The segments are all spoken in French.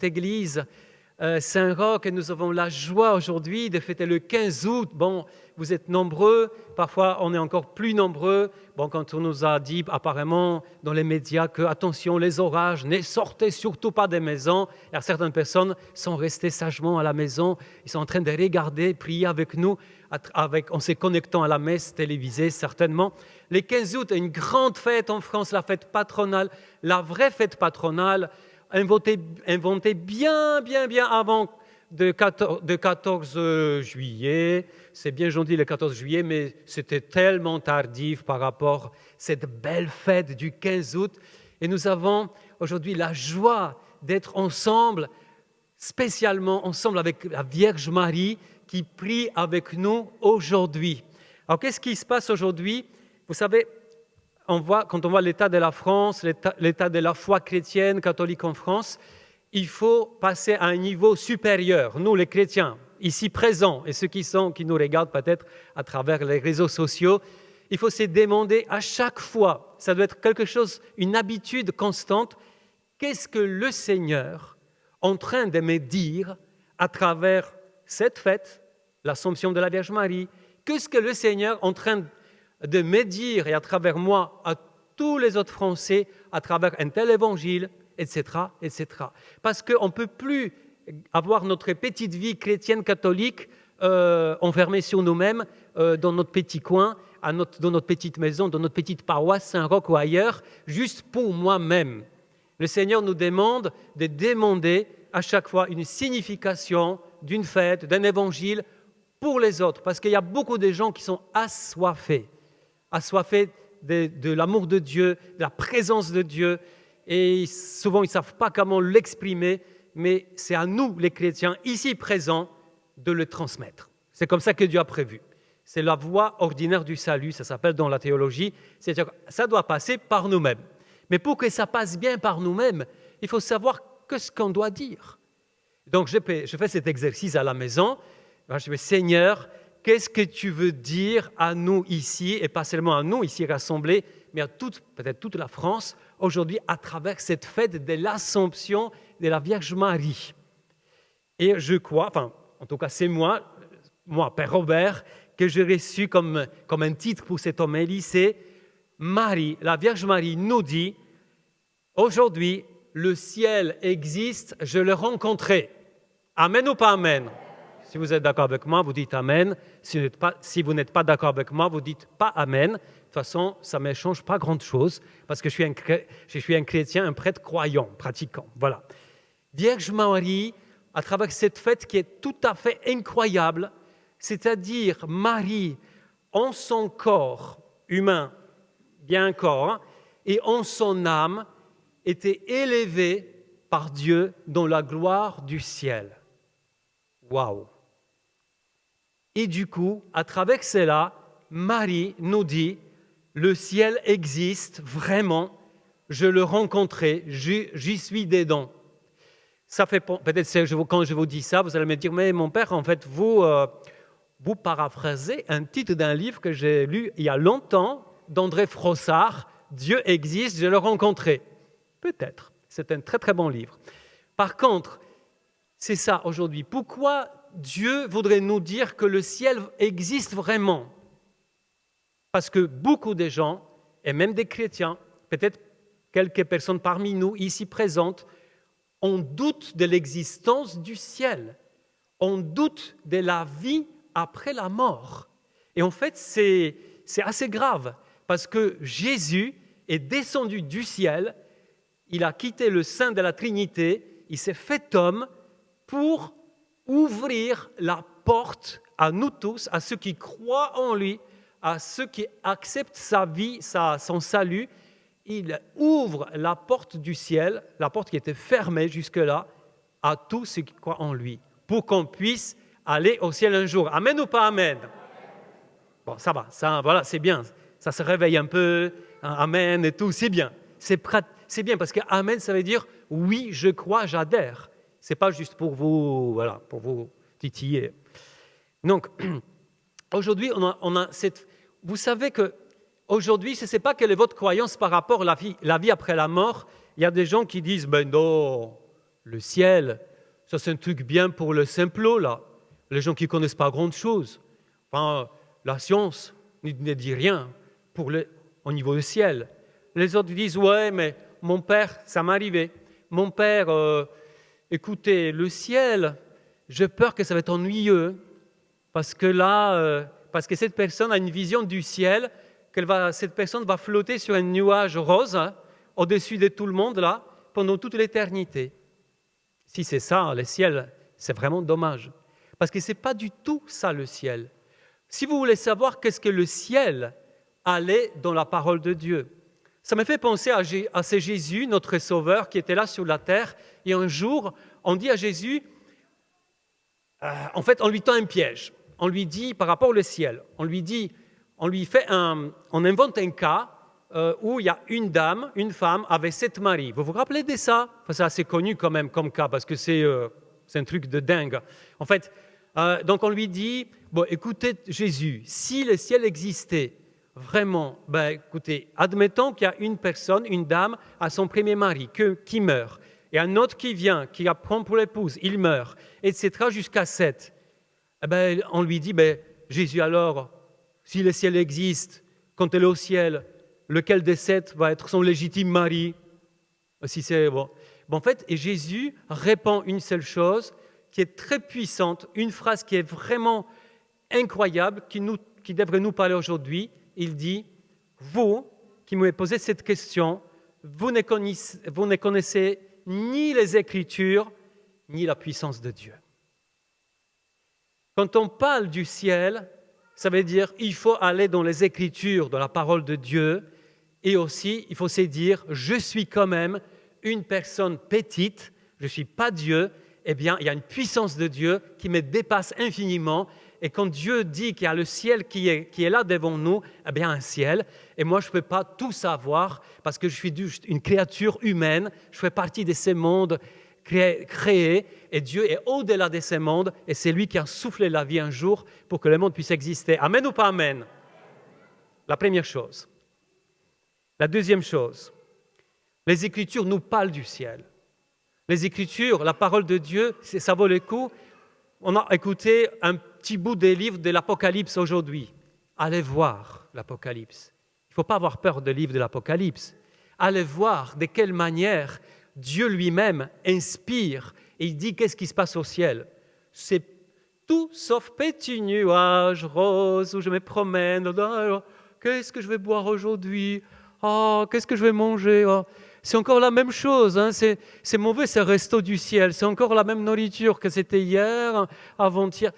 Église Saint-Roch et nous avons la joie aujourd'hui de fêter le 15 août. Bon, vous êtes nombreux, parfois on est encore plus nombreux. Bon, quand on nous a dit apparemment dans les médias que attention les orages, ne sortez surtout pas des maisons. Et certaines personnes sont restées sagement à la maison, ils sont en train de regarder, prier avec nous, en se connectant à la messe télévisée certainement. Le 15 août est une grande fête en France, la fête patronale, la vraie fête patronale, inventé bien avant de 14 juillet. C'est bien gentil le 14 juillet, mais c'était tellement tardif par rapport à cette belle fête du 15 août. Et nous avons aujourd'hui la joie d'être ensemble, spécialement ensemble avec la Vierge Marie qui prie avec nous aujourd'hui. Alors, qu'est-ce qui se passe aujourd'hui? Vous savez, quand on voit l'état de la France, l'état de la foi chrétienne, catholique en France, il faut passer à un niveau supérieur. Nous, les chrétiens, ici présents, et ceux qui nous regardent peut-être à travers les réseaux sociaux, il faut se demander à chaque fois, ça doit être quelque chose, une habitude constante, qu'est-ce que le Seigneur est en train de me dire à travers cette fête, l'Assomption de la Vierge Marie? Qu'est-ce que le Seigneur est en train de me dire, et à travers moi, à tous les autres Français, à travers un tel évangile, etc., etc. Parce qu'on ne peut plus avoir notre petite vie chrétienne catholique enfermée sur nous-mêmes, dans notre petit coin, dans notre petite maison, dans notre petite paroisse Saint-Roch ou ailleurs, juste pour moi-même. Le Seigneur nous demande de demander à chaque fois une signification d'une fête, d'un évangile pour les autres, parce qu'il y a beaucoup de gens qui sont assoiffés de l'amour de Dieu, de la présence de Dieu, et souvent ils ne savent pas comment l'exprimer, mais c'est à nous, les chrétiens, ici présents, de le transmettre. C'est comme ça que Dieu a prévu. C'est la voie ordinaire du salut, ça s'appelle dans la théologie, c'est-à-dire que ça doit passer par nous-mêmes. Mais pour que ça passe bien par nous-mêmes, il faut savoir ce qu'on doit dire. Donc je fais cet exercice à la maison, je dis, Seigneur, qu'est-ce que tu veux dire à nous ici, et pas seulement à nous ici rassemblés, mais à peut-être toute la France, aujourd'hui, à travers cette fête de l'Assomption de la Vierge Marie. Et je crois, en tout cas c'est moi, Père Robert, que j'ai reçu comme un titre pour cette homélie, c'est Marie, la Vierge Marie nous dit, aujourd'hui, le ciel existe, je l'ai rencontré. Amen ou pas amen? Si vous êtes d'accord avec moi, vous dites Amen. Si vous n'êtes pas d'accord avec moi, vous dites pas Amen. De toute façon, ça ne me change pas grand-chose parce que je suis un chrétien, un prêtre croyant, pratiquant. Voilà. Vierge Marie, à travers cette fête qui est tout à fait incroyable, c'est-à-dire Marie, en son corps humain, bien un corps, et en son âme, était élevée par Dieu dans la gloire du ciel. Waouh! Et du coup, à travers cela, Marie nous dit, le ciel existe vraiment, je le rencontrais, j'y suis dedans. Ça fait peut-être quand je vous dis ça, vous allez me dire, mais mon père, en fait, vous paraphrasez un titre d'un livre que j'ai lu il y a longtemps, d'André Frossard, Dieu existe, je le rencontrais. Peut-être, c'est un très très bon livre. Par contre, c'est ça aujourd'hui. Pourquoi Dieu voudrait nous dire que le ciel existe vraiment? Parce que beaucoup de gens, et même des chrétiens, peut-être quelques personnes parmi nous ici présentes, on doute de l'existence du ciel. On doute de la vie après la mort. Et en fait, c'est assez grave, parce que Jésus est descendu du ciel, il a quitté le sein de la Trinité, il s'est fait homme pour ouvrir la porte à nous tous, à ceux qui croient en lui, à ceux qui acceptent sa vie, son salut. Il ouvre la porte du ciel, la porte qui était fermée jusque-là, à tous ceux qui croient en lui, pour qu'on puisse aller au ciel un jour. Amen ou pas amen? Bon, ça va, voilà, c'est bien. Ça se réveille un peu, amen et tout, c'est bien. C'est bien parce que amen, ça veut dire oui, je crois, j'adhère. Ce n'est pas juste pour vous, voilà, pour vous titiller. Donc, aujourd'hui, on a cette... Vous savez qu'aujourd'hui, ce n'est pas quelle est votre croyance par rapport à la vie après la mort. Il y a des gens qui disent, ben non, le ciel, ça c'est un truc bien pour le simplo, là. Les gens qui ne connaissent pas grand-chose. Enfin, la science ne dit rien au niveau du ciel. Les autres disent, ouais, mais mon père, ça m'est arrivé. Mon père, écoutez, le ciel, j'ai peur que ça va être ennuyeux, parce que cette personne a une vision du ciel, cette personne va flotter sur un nuage rose, hein, au-dessus de tout le monde, là, pendant toute l'éternité. Si c'est ça, le ciel, c'est vraiment dommage. Parce que ce n'est pas du tout ça, le ciel. Si vous voulez savoir qu'est-ce que le ciel, allez dans la parole de Dieu. Ça me fait penser à ce Jésus, notre Sauveur, qui était là sur la terre. Et un jour, on dit à Jésus, en fait, on lui tend un piège. On lui dit, par rapport au ciel, on invente un cas où il y a une dame, une femme, avec 7 maris. Vous vous rappelez de ça? Enfin, c'est assez connu quand même comme cas, parce que c'est un truc de dingue. En fait, donc on lui dit, bon, écoutez Jésus, si le ciel existait vraiment, écoutez, admettons qu'il y a une personne, une dame, à son premier mari, qui meurt, et un autre qui vient, qui la prend pour l'épouse, il meurt, etc., jusqu'à 7. On lui dit, Jésus, alors, si le ciel existe, quand elle est au ciel, lequel des 7 va être son légitime mari? Si c'est bon. En fait, et Jésus répond une seule chose qui est très puissante, une phrase qui est vraiment incroyable, qui devrait nous parler aujourd'hui. Il dit, vous qui m'avez posé cette question, vous ne connaissez ni les Écritures, ni la puissance de Dieu. Quand on parle du ciel, ça veut dire qu'il faut aller dans les Écritures, dans la parole de Dieu, et aussi il faut se dire, je suis quand même une personne petite, je ne suis pas Dieu, eh bien il y a une puissance de Dieu qui me dépasse infiniment, et quand Dieu dit qu'il y a le ciel qui est là devant nous, eh bien un ciel, et moi je ne peux pas tout savoir, parce que je suis juste une créature humaine, je fais partie de ce monde créé, et Dieu est au-delà de ce monde, et c'est lui qui a soufflé la vie un jour pour que le monde puisse exister. Amen ou pas amen? La première chose. La deuxième chose, les Écritures nous parlent du ciel. Les Écritures, la parole de Dieu, ça vaut le coup. On a écouté un petit bout des livres de l'Apocalypse aujourd'hui. Allez voir l'Apocalypse. Il ne faut pas avoir peur des livres de l'Apocalypse. Allez voir de quelle manière Dieu lui-même inspire et il dit qu'est-ce qui se passe au ciel. C'est tout sauf petit nuage rose où je me promène. Oh, qu'est-ce que je vais boire aujourd'hui? Oh, qu'est-ce que je vais manger? Oh. C'est encore la même chose. Hein. C'est mauvais, ce resto du ciel. C'est encore la même nourriture que c'était hier, avant-hier.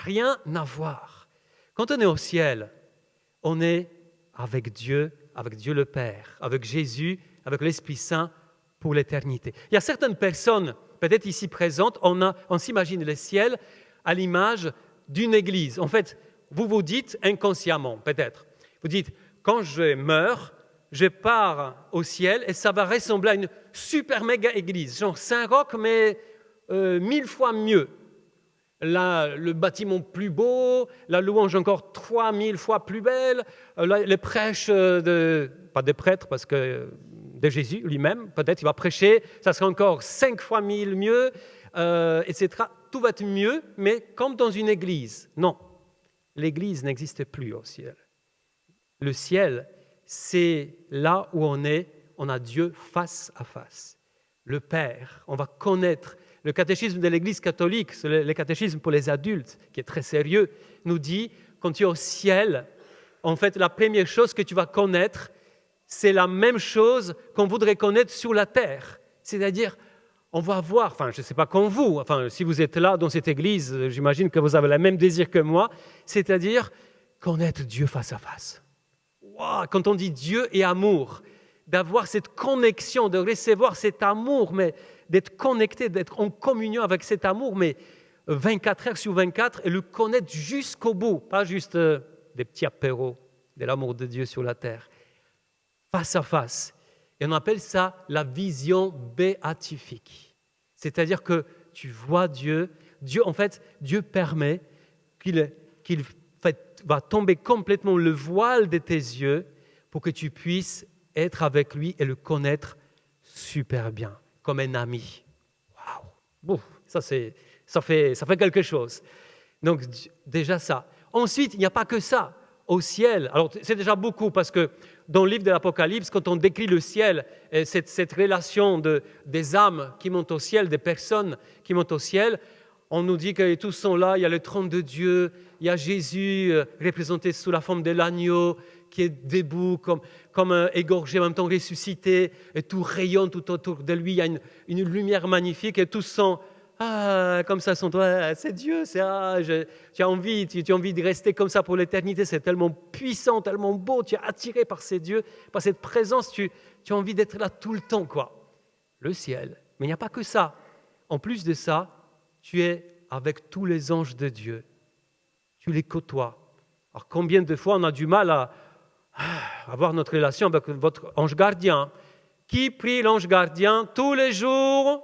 Rien à voir. Quand on est au ciel, on est avec Dieu le Père, avec Jésus, avec l'Esprit Saint, pour l'éternité. Il y a certaines personnes, peut-être ici présentes, on s'imagine le ciel à l'image d'une église. En fait, vous vous dites inconsciemment, peut-être, vous dites, quand je meurs, je pars au ciel et ça va ressembler à une super méga église, genre Saint-Roch, mais 1000 fois mieux. Là, le bâtiment plus beau, la louange encore 3000 fois plus belle, les prêches, pas des prêtres parce que de Jésus lui-même, peut-être il va prêcher, ça sera encore 5 fois 1000 mieux, etc. Tout va être mieux, mais comme dans une église. Non, l'église n'existe plus au ciel. Le ciel, c'est là où on a Dieu face à face. Le Père, on va connaître. Le catéchisme de l'Église catholique, c'est le catéchisme pour les adultes, qui est très sérieux, nous dit, quand tu es au ciel, en fait, la première chose que tu vas connaître, c'est la même chose qu'on voudrait connaître sur la terre. C'est-à-dire, on va voir, je ne sais pas comme vous, si vous êtes là dans cette église, j'imagine que vous avez le même désir que moi, c'est-à-dire connaître Dieu face à face. Wow, quand on dit Dieu et amour, d'avoir cette connexion, de recevoir cet amour, mais d'être connecté, d'être en communion avec cet amour, mais 24 heures sur 24, et le connaître jusqu'au bout, pas juste des petits apéros de l'amour de Dieu sur la terre. Face à face. Et on appelle ça la vision béatifique. C'est-à-dire que tu vois Dieu, Dieu permet qu'il va tomber complètement le voile de tes yeux pour que tu puisses être avec lui et le connaître super bien, comme un ami. Waouh! Bon, ça fait quelque chose. Donc déjà ça. Ensuite, il n'y a pas que ça. Au ciel, alors c'est déjà beaucoup parce que dans le livre de l'Apocalypse, quand on décrit le ciel, cette relation des âmes qui montent au ciel, des personnes qui montent au ciel, on nous dit que tous sont là, il y a le trône de Dieu, il y a Jésus représenté sous la forme de l'agneau qui est debout, comme égorgé, en même temps ressuscité, et tout rayonne tout autour de lui, il y a une lumière magnifique et tous sont comme ça, sont toi, c'est Dieu, tu as envie de rester comme ça pour l'éternité, c'est tellement puissant, tellement beau, tu es attiré par ces dieux, par cette présence, tu as envie d'être là tout le temps, quoi. Le ciel. Mais il n'y a pas que ça. En plus de ça, tu es avec tous les anges de Dieu. Tu les côtoies. Alors combien de fois on a du mal à avoir notre relation avec votre ange gardien? Qui prie l'ange gardien tous les jours,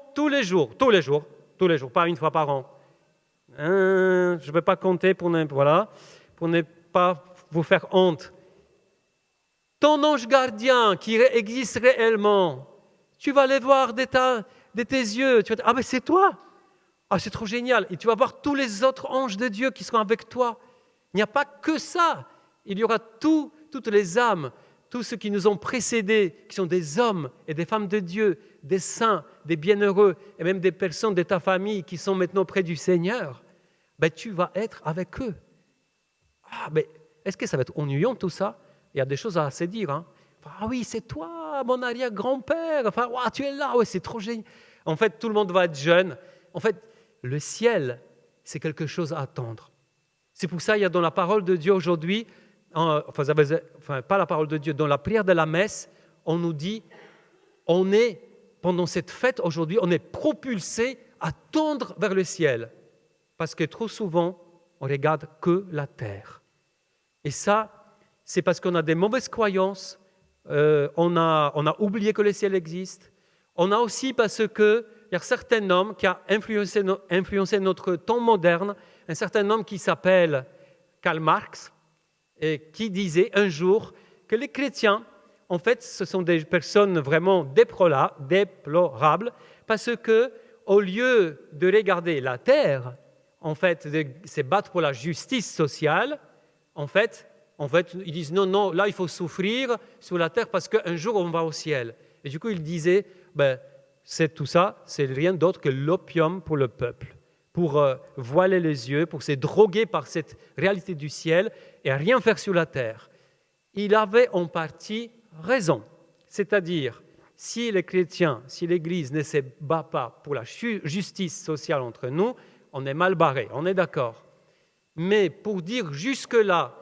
pas une fois par an. Je ne vais pas compter pour ne pas vous faire honte. Ton ange gardien qui existe réellement, tu vas les voir de tes yeux. Tu vas dire, ah ben c'est toi. Ah, c'est trop génial. Et tu vas voir tous les autres anges de Dieu qui seront avec toi. Il n'y a pas que ça. Il y aura toutes les âmes, tous ceux qui nous ont précédés, qui sont des hommes et des femmes de Dieu, des saints, des bienheureux, et même des personnes de ta famille qui sont maintenant près du Seigneur, ben, tu vas être avec eux. Ah, ben, est-ce que ça va être ennuyant tout ça? Il y a des choses à se dire. Hein. Ah oui, c'est toi, mon arrière-grand-père. Enfin, wow, tu es là, ouais, c'est trop génial. En fait, tout le monde va être jeune. En fait, le ciel, c'est quelque chose à attendre. C'est pour ça il y a dans la parole de Dieu aujourd'hui, pas la parole de Dieu, dans la prière de la messe, on nous dit, pendant cette fête aujourd'hui, on est propulsé à tendre vers le ciel. Parce que trop souvent, on ne regarde que la terre. Et ça, c'est parce qu'on a des mauvaises croyances, on a oublié que le ciel existe. On a aussi parce qu'il y a un certain homme qui a influencé notre temps moderne, un certain homme qui s'appelle Karl Marx, et qui disait un jour que les chrétiens, en fait, ce sont des personnes vraiment déplorables, parce que au lieu de regarder la terre, en fait, de se battre pour la justice sociale, en fait, ils disent non, là, il faut souffrir sur la terre parce qu'un jour, on va au ciel. Et du coup, ils disaient, tout ça, c'est rien d'autre que l'opium pour le peuple, pour voiler les yeux, pour se droguer par cette réalité du ciel et rien faire sur la terre. Il avait en partie raison. C'est-à-dire, si les chrétiens, si l'Église ne se bat pas pour la justice sociale entre nous, on est mal barré, on est d'accord. Mais pour dire jusque-là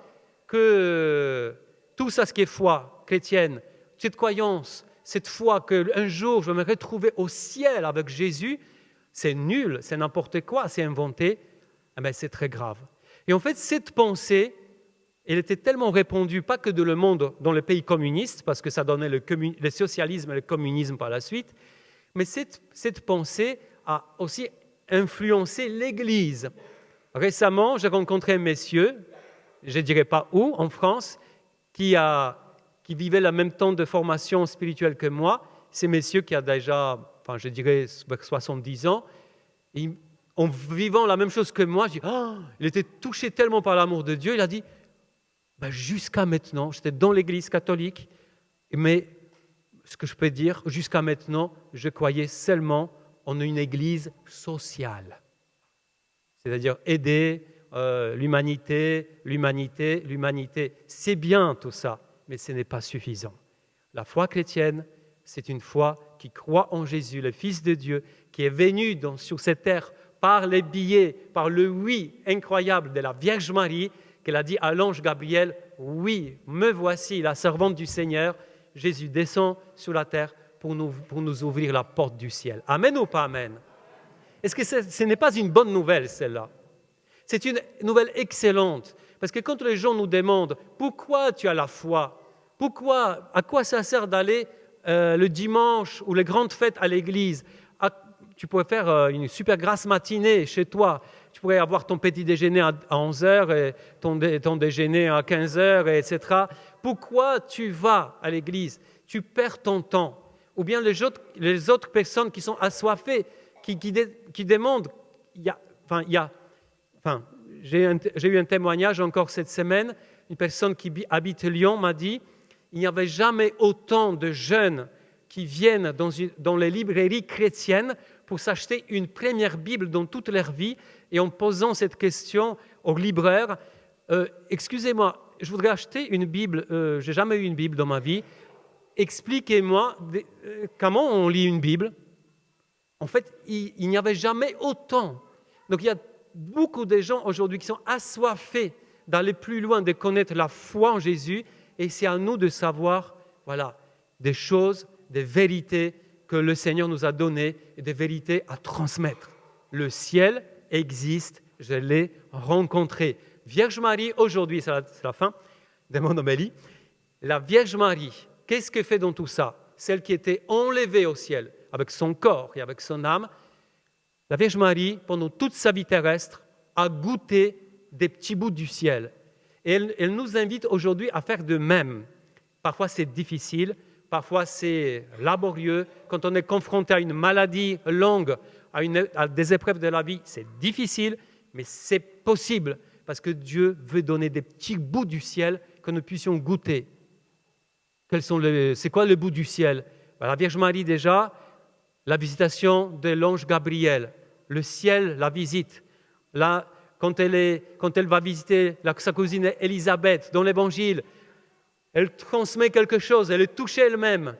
que tout ça, ce qui est foi chrétienne, cette croyance, cette foi qu'un jour je vais me retrouver au ciel avec Jésus, c'est nul, c'est n'importe quoi, c'est inventé, c'est très grave. Et en fait, cette pensée, elle était tellement répandue, pas que dans le monde, dans les pays communistes, parce que ça donnait le socialisme et le communisme par la suite, mais cette pensée a aussi influencé l'Église. Récemment, j'ai rencontré un monsieur, je ne dirais pas où, en France, qui vivait le même temps de formation spirituelle que moi. C'est un monsieur qui a déjà, je dirais, 70 ans. Et en vivant la même chose que moi, il était touché tellement par l'amour de Dieu, il a dit, jusqu'à maintenant, j'étais dans l'Église catholique, mais ce que je peux dire, jusqu'à maintenant, je croyais seulement en une Église sociale. C'est-à-dire aider l'humanité. C'est bien tout ça, mais ce n'est pas suffisant. La foi chrétienne, c'est une foi qui croit en Jésus, le Fils de Dieu, qui est venu sur cette terre par les billets, par le oui incroyable de la Vierge Marie, qu'elle a dit à l'ange Gabriel, oui, me voici, la servante du Seigneur. Jésus descend sur la terre pour nous ouvrir la porte du ciel. Amen ou pas amen? Est-ce que ce n'est pas une bonne nouvelle, celle-là? C'est une nouvelle excellente, parce que quand les gens nous demandent pourquoi tu as la foi, à quoi ça sert d'aller le dimanche ou les grandes fêtes à l'église, tu pourrais faire une super grasse matinée chez toi, tu pourrais avoir ton petit déjeuner à 11h et ton déjeuner à 15h, etc. Pourquoi tu vas à l'église? Tu perds ton temps. Ou bien les autres personnes qui sont assoiffées, qui demande, j'ai eu un témoignage encore cette semaine, une personne qui habite Lyon m'a dit, il n'y avait jamais autant de jeunes qui viennent dans les librairies chrétiennes pour s'acheter une première Bible dans toute leur vie, et en posant cette question au libraire, excusez-moi, je voudrais acheter une Bible, je n'ai jamais eu une Bible dans ma vie, expliquez-moi comment on lit une Bible. En fait, il n'y avait jamais autant. Donc il y a beaucoup de gens aujourd'hui qui sont assoiffés d'aller plus loin, de connaître la foi en Jésus, et c'est à nous de savoir, des choses, des vérités que le Seigneur nous a données et des vérités à transmettre. Le ciel existe, je l'ai rencontré. Vierge Marie, aujourd'hui, c'est la fin de mon homélie, la Vierge Marie, qu'est-ce qu'elle fait dans tout ça? Celle qui était enlevée au ciel avec son corps et avec son âme, la Vierge Marie, pendant toute sa vie terrestre, a goûté des petits bouts du ciel. Et elle nous invite aujourd'hui à faire de même. Parfois c'est difficile, parfois c'est laborieux. Quand on est confronté à une maladie longue, à des épreuves de la vie, c'est difficile, mais c'est possible parce que Dieu veut donner des petits bouts du ciel que nous puissions goûter. C'est quoi le bout du ciel? La Vierge Marie déjà, la visitation de l'ange Gabriel, le ciel la visite. Là, quand elle va visiter sa cousine Élisabeth dans l'Évangile, elle transmet quelque chose, elle est touchée elle-même.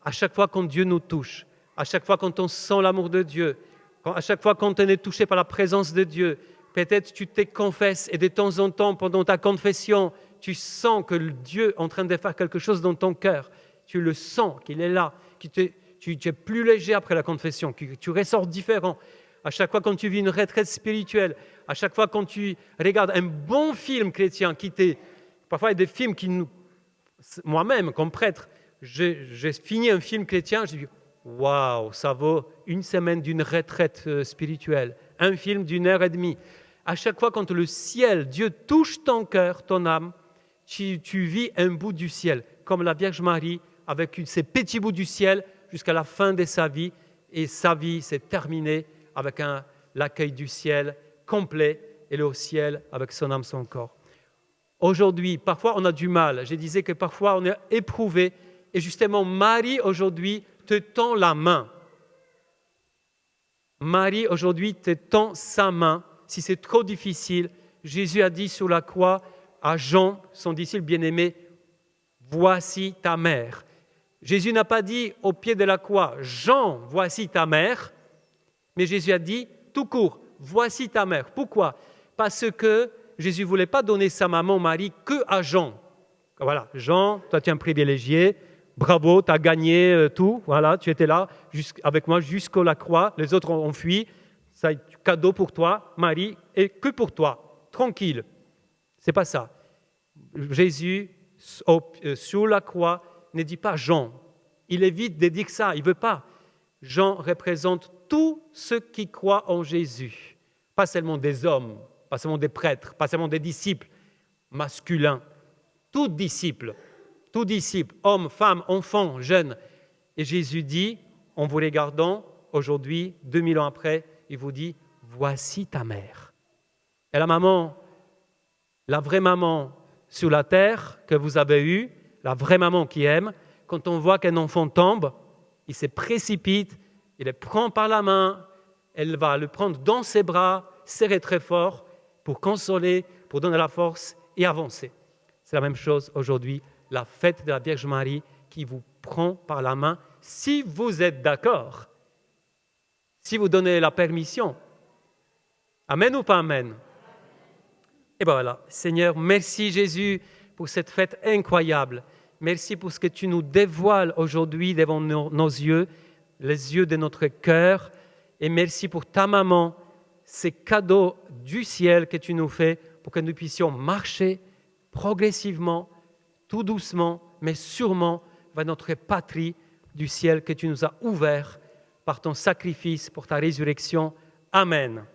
À chaque fois quand Dieu nous touche, à chaque fois quand on sent l'amour de Dieu, à chaque fois quand on est touché par la présence de Dieu, peut-être tu te confesses et de temps en temps, pendant ta confession, tu sens que Dieu est en train de faire quelque chose dans ton cœur. Tu le sens, qu'il est là, tu es plus léger après la confession, tu ressors différent. À chaque fois quand tu vis une retraite spirituelle, à chaque fois quand tu regardes un bon film chrétien, parfois il y a des films qui nous... Moi-même, comme prêtre, j'ai fini un film chrétien, je dis « Waouh, ça vaut une semaine d'une retraite spirituelle, un film d'1h30 ». À chaque fois quand le ciel, Dieu touche ton cœur, ton âme, tu vis un bout du ciel, comme la Vierge Marie, avec ces petits bouts du ciel jusqu'à la fin de sa vie. Et sa vie s'est terminée avec l'accueil du ciel complet, et le ciel avec son âme, son corps. Aujourd'hui, parfois on a du mal. Je disais que parfois on est éprouvé, et justement Marie aujourd'hui te tend la main. Marie aujourd'hui te tend sa main. Si c'est trop difficile, Jésus a dit sur la croix à Jean, son disciple bien-aimé, « Voici ta mère ». Jésus n'a pas dit au pied de la croix, « Jean, voici ta mère », mais Jésus a dit tout court, « Voici ta mère ». Pourquoi? Parce que Jésus ne voulait pas donner sa maman Marie que à Jean. Voilà, Jean, toi tu es un privilégié, bravo, tu as gagné tout, voilà, tu étais là avec moi jusqu'à la croix, les autres ont fui, ça est cadeau pour toi, Marie, et que pour toi, tranquille. C'est pas ça. Jésus, sur la croix, ne dit pas Jean. Il évite de dire ça, il ne veut pas. Jean représente tous ceux qui croient en Jésus. Pas seulement des hommes, pas seulement des prêtres, pas seulement des disciples masculins. Tout disciple, hommes, femmes, enfants, jeunes. Et Jésus dit, en vous regardant, aujourd'hui, 2000 ans après, il vous dit, voici ta mère. Et la maman, la vraie maman sur la terre que vous avez eue, la vraie maman qui aime, quand on voit qu'un enfant tombe, il se précipite, il le prend par la main, elle va le prendre dans ses bras, serrer très fort pour consoler, pour donner la force et avancer. C'est la même chose aujourd'hui, la fête de la Vierge Marie qui vous prend par la main, si vous êtes d'accord, si vous donnez la permission. Amen ou pas amen? Et bien voilà, Seigneur, merci Jésus pour cette fête incroyable. Merci pour ce que tu nous dévoiles aujourd'hui devant nos yeux, les yeux de notre cœur. Et merci pour ta maman, ces cadeaux du ciel que tu nous fais pour que nous puissions marcher progressivement, tout doucement, mais sûrement vers notre patrie du ciel que tu nous as ouvert par ton sacrifice pour ta résurrection. Amen.